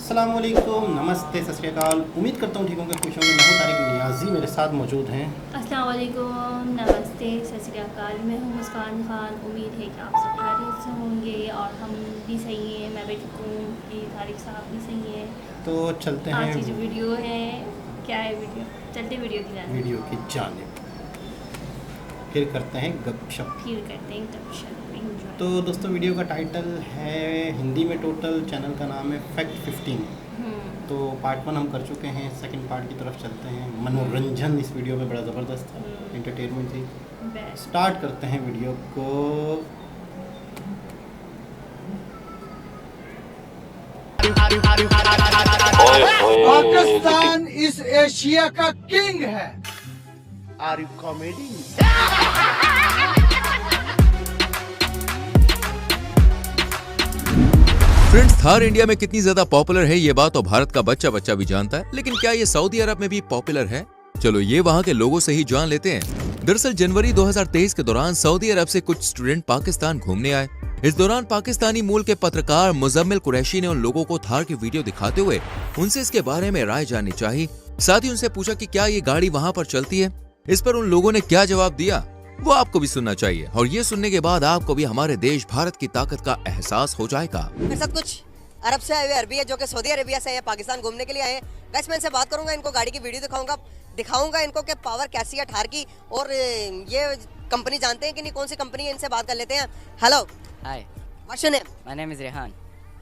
अस्सलाम वालेकुम, नमस्ते, सत श्री अकाल। उम्मीद करता हूँ ठीक होंगे, खुश होंगे। मैं हूँ तारिक नियाज़ी, मेरे साथ मौजूद हैं। अस्सलाम वालेकुम, नमस्ते, सत श्री अकाल। मैं हूँ मुस्कान खान। उम्मीद है कि आप सब खैरियत से होंगे और हम भी सही हैं। मैं भी ठीक हूँ, ये तारिक साहब भी सही हैं। तो चलते हैं, आज की जो वीडियो है, क्या है वीडियो, चलते वीडियो की जानिब फिर करते हैं गपशप। एंजॉय। तो दोस्तों, वीडियो का टाइटल है हिंदी में, टोटल चैनल का नाम है फैक्ट 15। तो पार्ट 1 हम कर चुके हैं, सेकंड पार्ट की तरफ चलते हैं। मनोरंजन इस वीडियो में बड़ा ज़बरदस्त था, एंटरटेनमेंट थी। स्टार्ट करते हैं वीडियो को। पाकिस्तान इस एशिया का किंग है। Are you comedy? Friends, Thar India में कितनी ज्यादा पॉपुलर है ये बात तो भारत का बच्चा बच्चा भी जानता है, लेकिन क्या ये सऊदी अरब में भी पॉपुलर है? चलो ये वहाँ के लोगों से ही जान लेते हैं। दरअसल जनवरी 2023 के दौरान सऊदी अरब से कुछ स्टूडेंट पाकिस्तान घूमने आए। इस दौरान पाकिस्तानी मूल के पत्रकार मुजम्मिल कुरैशी ने उन लोगों को थार की वीडियो दिखाते हुए उनसे इसके बारे में राय जाननी चाहिए। साथ ही उनसे पूछा कि क्या ये गाड़ी वहाँ पर चलती है। इस पर उन लोगों ने क्या जवाब दिया वो आपको भी सुनना चाहिए, और ये सुनने के बाद आपको भी हमारे देश भारत की ताकत का एहसास हो जाएगा। मेरे साथ कुछ अरब से आए हुए अरबी है जो कि सऊदी अरेबिया से है, पाकिस्तान घूमने के लिए आए हैं। गाइस, मैं इनसे बात करूंगा, इनको गाड़ी की वीडियो दिखाऊंगा इनको कि पावर कैसी है थार की, और ये कंपनी जानते हैं कि नहीं, कौन सी कंपनी है, इनसे बात कर लेते हैं। Hello, hi, what's your name? My name is Rehan.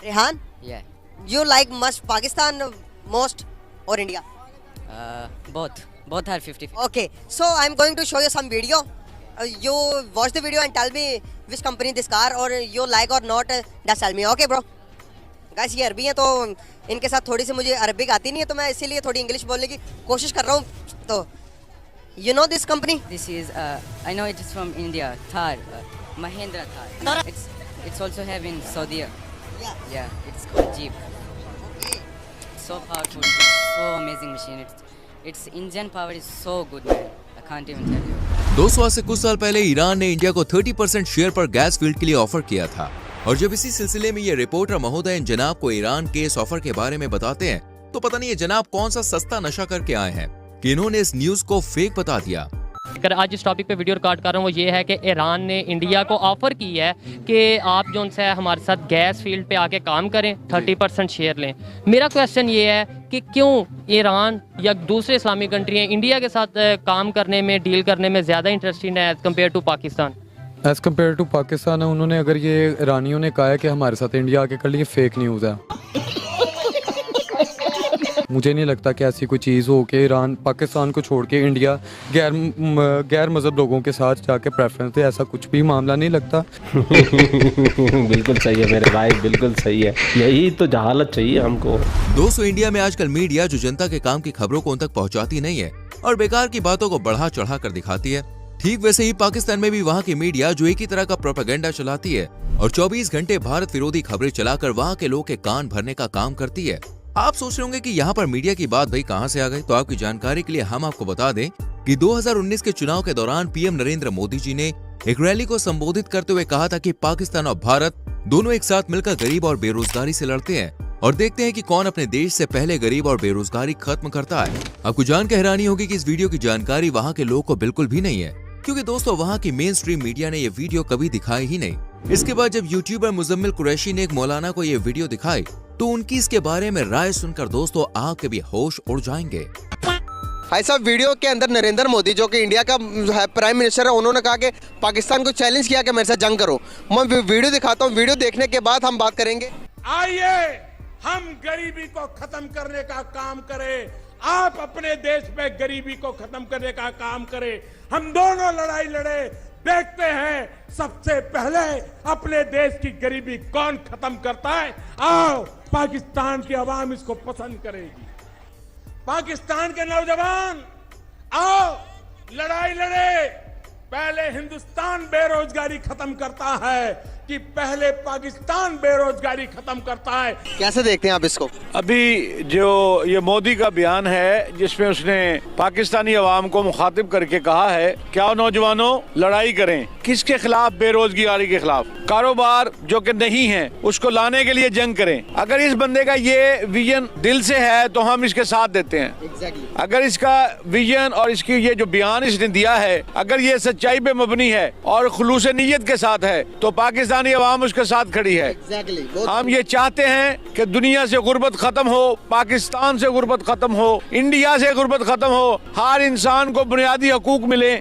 Rehan, या you like most Pakistan most और India? both are 50. Okay, so I'm going to show you some video. You watch the video and tell me which company this car or you like or not. Just tell me, okay, bro? Guys, ये अरबी हैं तो इनके साथ थोड़ी सी मुझे Arabic आती नहीं है, तो मैं इसीलिए थोड़ी इंग्लिश बोलने की कोशिश कर रहा हूँ। तो you know this company? This is I know it is from India. Thar, Mahindra Thar. It's also have in Saudi. Yeah, it's called Jeep. Okay. So powerful, so amazing machine. Its engine power is so good, man. I can't even tell you. दोस्तों, आज से कुछ साल पहले Iran ने India को 30% share पर gas field के लिए ऑफर किया था, और जब इसी सिलसिले में ये रिपोर्टर महोदय इन जनाब को ईरान के इस ऑफर के बारे में बताते हैं, तो पता नहीं ये जनाब कौन सा सस्ता नशा करके आए हैं कि इन्होंने इस न्यूज को फेक बता दिया। अगर आज इस टॉपिक पे वीडियो रिकॉर्ड कर रहा हूँ वो ये है कि ईरान ने इंडिया को ऑफर की है कि आप जो उनसे हमारे साथ गैस फील्ड पे आके काम करें, 30% शेयर लें। मेरा क्वेश्चन ये है कि क्यों ईरान या दूसरे इस्लामिक कंट्री हैं इंडिया के साथ काम करने में, डील करने में ज़्यादा इंटरेस्टेड है as compare to Pakistan? As compare to Pakistan उन्होंने, अगर ये ईरानियों ने कहा है कि हमारे साथ इंडिया आके कर लिए, फेक न्यूज़ है। मुझे नहीं लगता कि ऐसी कोई चीज़ हो कि ईरान पाकिस्तान को छोड़ के इंडिया गैर मज़हब लोगों के साथ जाके प्रेफरेंस दे। ऐसा कुछ भी मामला नहीं लगता। बिल्कुल सही है मेरे भाई, बिल्कुल सही है। यही तो जहालत चाहिए हमको। दोस्तों, इंडिया में आजकल मीडिया जो जनता के काम की खबरों को उन तक पहुंचाती नहीं है और बेकार की बातों को बढ़ा चढ़ा कर दिखाती है, ठीक वैसे ही पाकिस्तान में भी वहाँ की मीडिया जो एक ही तरह का प्रोपेगेंडा चलाती है और 24 घंटे भारत विरोधी खबरें चलाकर वहाँ के लोग के कान भरने का काम करती है। आप सोच रहे होंगे कि यहाँ पर मीडिया की बात भाई कहाँ से आ गई, तो आपकी जानकारी के लिए हम आपको बता दें कि 2019 के चुनाव के दौरान पीएम नरेंद्र मोदी जी ने एक रैली को संबोधित करते हुए कहा था कि पाकिस्तान और भारत दोनों एक साथ मिलकर गरीब और बेरोजगारी से लड़ते हैं और देखते हैं कि कौन अपने देश से पहले गरीब और बेरोजगारी खत्म करता है। आपको जान के हैरानी होगी कि इस वीडियो की जानकारी वहाँ के लोग को बिल्कुल भी नहीं है, क्योंकि दोस्तों वहाँ की मेन स्ट्रीम मीडिया ने ये वीडियो कभी दिखाई ही नहीं। इसके बाद जब यूट्यूबर मुजम्मिल कुरैशी ने एक मौलाना को ये वीडियो दिखाई तो उनकी इसके बारे में राय सुनकर दोस्तों आपके भी होश उड़ जाएंगे। भाई साहब, वीडियो के अंदर नरेंद्र मोदी जो कि इंडिया का प्राइम मिनिस्टर है, उन्होंने कहा कि पाकिस्तान को चैलेंज किया कि मेरे साथ जंग करो। मैं वीडियो दिखाता हूँ, वीडियो देखने के बाद हम बात करेंगे। आइए हम गरीबी को खत्म करने का काम करें, आप अपने देश में गरीबी को खत्म करने का काम करें, हम दोनों लड़ाई लड़े, देखते हैं सबसे पहले अपने देश की गरीबी कौन खत्म करता है। आओ, पाकिस्तान की आवाम इसको पसंद करेगी। पाकिस्तान के नौजवान आओ लड़ाई लड़े, पहले हिंदुस्तान बेरोजगारी खत्म करता है कि पहले पाकिस्तान बेरोजगारी खत्म करता है। कैसे देखते हैं आप इसको? अभी जो ये मोदी का बयान है जिसमें उसने पाकिस्तानी अवाम को मुखातिब करके कहा है, क्या नौजवानों लड़ाई करें, किसके खिलाफ? बेरोजगारी के खिलाफ। कारोबार जो कि नहीं है उसको लाने के लिए जंग करें। अगर इस बंदे का ये विजन दिल से है तो हम इसके साथ देते हैं। अगर इसका विजन और इसकी ये जो बयान इसने दिया है अगर ये सच्चाई पे मबनी है और खुलूस नीयत के साथ है तो पाकिस्तानी अवाम उसके साथ खड़ी है। हम ये चाहते हैं कि दुनिया से गुर्बत खत्म हो, पाकिस्तान से गुर्बत खत्म हो, इंडिया से गुर्बत खत्म हो, हर इंसान को बुनियादी हकूक मिले,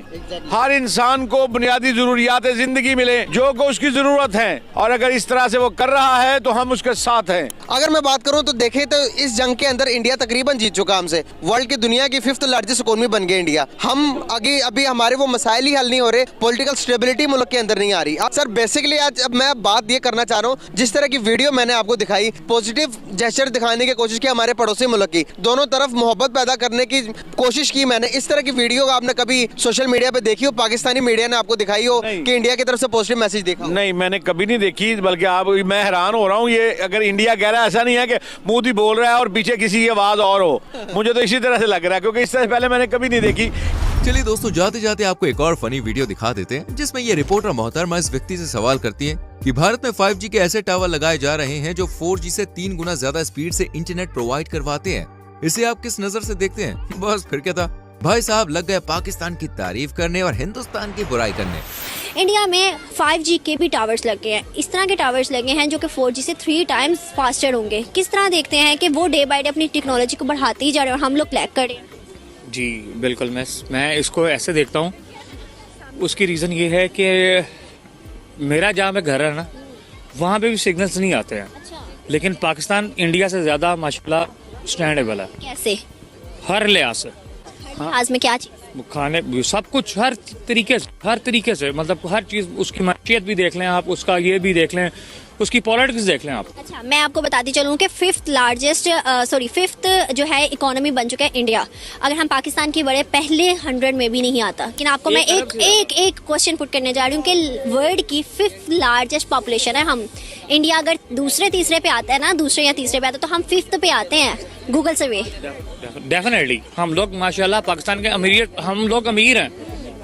हर इंसान को बुनियादी जरूरियात जिंदगी मिले जो को उसकी जरूरत है। और अगर इस तरह से वो कर रहा है तो हम उसके साथ हैं। अगर मैं बात करूं तो देखें तो इस जंग के अंदर इंडिया तकरीबन जीत चुका हमसे। वर्ल्ड की दुनिया की 5th लार्जेस्ट इकोनॉमी बन गई इंडिया। हम अभी हमारे वो मसाइल ही हल नहीं हो रहे, पॉलिटिकल स्टेबिलिटी मुल्क के अंदर नहीं आ रही। सर बेसिकली आज अब मैं बात ये करना चाह रहा हूँ, जिस तरह की वीडियो मैंने आपको दिखाई, पॉजिटिव जेस्चर दिखाने की कोशिश की हमारे पड़ोसी मुल्क की, दोनों तरफ मोहब्बत पैदा करने की कोशिश की मैंने। इस तरह की वीडियो आपने कभी सोशल मीडिया पे देखी हो, पाकिस्तानी मीडिया ने आपको दिखाई हो कि इंडिया की तरफ से पॉजिटिव मैसेज देखा? नहीं, मैंने कभी नहीं देखी, बल्कि मैं हैरान हो रहा हूँ। ये अगर इंडिया कह रहा है, ऐसा नहीं है कि मोदी बोल रहा है और पीछे किसी की आवाज और हो। मुझे तो इसी तरह से लग रहा है क्योंकि इससे पहले मैंने कभी नहीं देखी। चलिए दोस्तों, जाते जाते आपको एक और फनी वीडियो दिखा देते हैं जिसमें ये रिपोर्टर मोहतरमा इस व्यक्ति से सवाल करती है कि भारत में 5G के ऐसे टावर लगाए जा रहे हैं जो 4G से 3 गुना ज्यादा स्पीड से इंटरनेट प्रोवाइड करवाते हैं। इसे आप किस नजर से देखते हैं? बस फिर क्या था, भाई साहब लग गए पाकिस्तान की तारीफ करने और हिंदुस्तान की बुराई करने। इंडिया में 5G के भी टावर्स लगे हैं, इस तरह के टावर्स लगे हैं जो कि 4G से 3 टाइम्स फास्टर होंगे। किस तरह देखते हैं कि वो डे बाय डे अपनी टेक्नोलॉजी को बढ़ाते ही जा रहे हैं और हम लोग लैग कर रहे हैं? जी बिल्कुल, मैं इसको ऐसे देखता हूँ। उसकी रीज़न ये है कि मेरा जहाँ पे घर है ना, वहाँ पे भी सिग्नल्स नहीं आते हैं। लेकिन पाकिस्तान इंडिया से ज़्यादा माशाल्लाह स्टैंडेबल है। कैसे? हर लिहाज से। आज में क्या चीज़? खाने सब कुछ हर तरीके से मतलब हर चीज़, उसकी माशियत भी देख लें आप, उसका ये भी देख लें, उसकी पॉलिटिक्स देख लें आप। अच्छा, मैं आपको बताती चलूँ कि 5th जो है इकोनॉमी बन चुका है इंडिया। अगर हम पाकिस्तान की बड़े पहले 100 में भी नहीं आता। लेकिन आपको मैं एक क्वेश्चन पुट करने जा रही हूँ कि वर्ल्ड की 5th लार्जेस्ट पॉपुलेशन है हम। इंडिया अगर दूसरे तीसरे पे आता है ना, दूसरे या तीसरे पे आता है तो हम 5th पे आते हैं गूगल सर्वे। डेफिनेटली हम लोग माशाल्लाह पाकिस्तान के हम लोग अमीर हैं।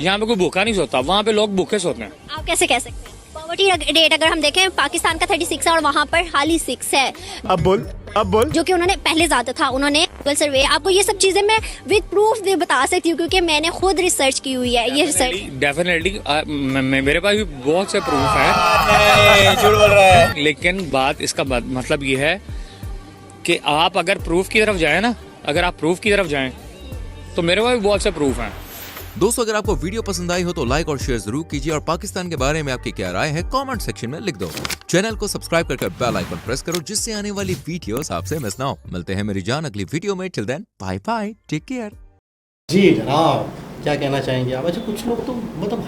यहाँ पे कोई भूखा नहीं सोता, वहाँ पे लोग भूखे सोते हैं। आप कैसे कह सकते हैं? पॉवर्टी रेट अगर हम देखें पाकिस्तान का 36 है और वहाँ पर हाल ही 6 है। अब बोल जो कि उन्होंने पहले ज्यादा था। उन्होंने गूगल सर्वे, आपको ये सब चीजें मैं विद प्रूफ बता सकती हूँ क्योंकि मैंने खुद रिसर्च की हुई है। ये रिसर्च डेफिनेटली मेरे पास भी बहुत से प्रूफ है। झूठ बोल रहा है। लेकिन बात इसका मतलब ये है कि आप अगर प्रूफ की तरफ जाएं ना, अगर आप प्रूफ की तरफ जाएं तो मेरे पास भी बहुत से प्रूफ हैं। दोस्तों, अगर आपको वीडियो पसंद आई हो तो लाइक और शेयर जरूर कीजिए और पाकिस्तान के बारे में आपकी क्या राय है कमेंट सेक्शन में लिख दो। चैनल को सब्सक्राइब कर बेल आइकन प्रेस करो जिससे आने वाली वीडियोस आपसे मिस ना हो। मिलते हैं मेरी जान अगली वीडियो में। Till then bye bye, take care. जी जनाब, क्या कहना चाहेंगे आप? अच्छा, कुछ लोग तो मतलब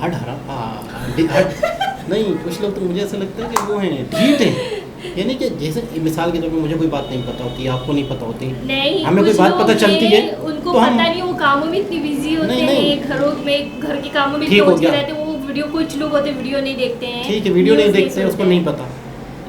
नहीं, कुछ लोग तो मुझे ऐसा लगता है कि वो हैं ढीठ हैं। यानी कि जैसे मिसाल के तौर पे मुझे कोई बात नहीं पता होती, आपको नहीं पता होती, नहीं, हमें कोई बात पता चलती है उनको तो पता हम नहीं, वो कामों में इतनी बिजी होते हैं, घरों में घर के कामों में ठीक हो गया। रहते हैं। वो वीडियो, कुछ लोग होते वीडियो नहीं देखते हैं। ठीक है, वीडियो नहीं देखते हैं, उसको नहीं पता।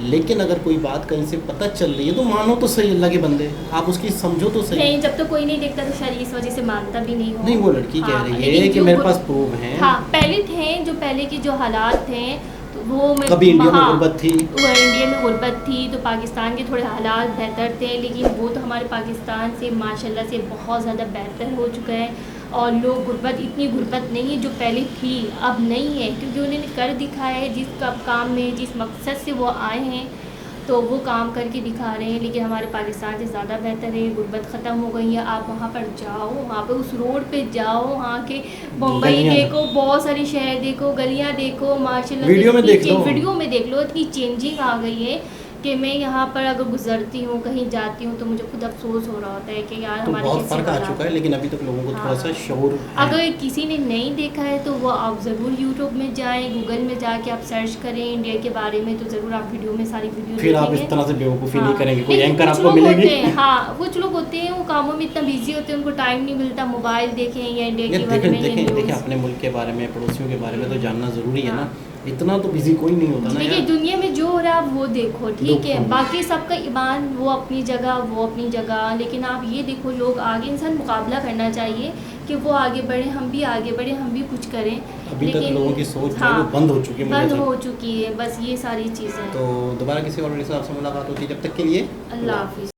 लेकिन अगर कोई बात कहीं से पता चल रही है तो मानो तो सही, अल्लाह के बंदे आप उसकी समझो तो सही। नहीं, जब तक कोई नहीं देखता तो शायद इस वजह से मानता भी नहीं हो। नहीं, वो लड़की कह रही है कि मेरे पास प्रूफ है। हाँ, पहले के जो हालात थे तो वो कभी इंडिया में गुर्बत थी, वो इंडिया में गुर्बत थी तो पाकिस्तान के थोड़े हालात बेहतर थे। लेकिन वो तो हमारे पाकिस्तान से माशाल्लाह से बहुत ज़्यादा बेहतर हो चुका है और लोग इतनी गुर्बत नहीं है जो पहले थी, अब नहीं है क्योंकि उन्होंने कर दिखाया है जिस काम में, जिस मकसद से वो आए हैं तो वो काम करके दिखा रहे हैं। लेकिन हमारे पाकिस्तान से ज़्यादा बेहतर है, गुर्बत ख़त्म हो गई है। आप वहाँ पर जाओ, वहाँ पे उस रोड पे जाओ, वहाँ के मुंबई देखो, बहुत सारी शहर देखो, गलियाँ देखो, माशाल्लाह वीडियो में देख लो इतनी चेंजिंग आ गई है कि मैं यहाँ पर अगर गुजरती हूँ, कहीं जाती हूँ तो मुझे खुद अफसोस हो रहा होता है कि यार तो हमारे बहुत फर्क आ चुका है। लेकिन अभी तक लोगों को थोड़ा सा शऊर अगर किसी ने नहीं देखा है तो वो आप ज़रूर यूट्यूब में जाएं, गूगल में जाके आप सर्च करें इंडिया के बारे में तो ज़रूर आप वीडियो में सारी वीडियो फिर आप इस तरह से बेवकूफ़ी नहीं करेंगे। कोई एंकर आपको मिलेगी। हाँ, कुछ लोग होते हैं वो कामों में इतना बिजी होते हैं, उनको टाइम नहीं मिलता मोबाइल देखें या इंडिया के बारे में। देखें अपने मुल्क के बारे में, पड़ोसियों के बारे में तो जानना ज़रूरी है ना। इतना तो बिजी कोई नहीं होता ना देखिए यार। दुनिया में जो हो रहा है आप वो देखो, ठीक है, देखो। बाकी सबका ईमान वो अपनी जगह, लेकिन आप ये देखो लोग आगे, इंसान मुकाबला करना चाहिए कि वो आगे बढ़े, हम भी आगे बढ़े, हम भी कुछ करें। अभी तक लोगों की सोच जो है हाँ, वो बंद हो चुकी है, मुझे बंद ऐसा हो चुकी है, बस ये सारी चीज़ें। तो दोबारा किसी और वीडियो से आपसे मुलाकात होती है, जब तक के लिए अल्लाह हाफिज़।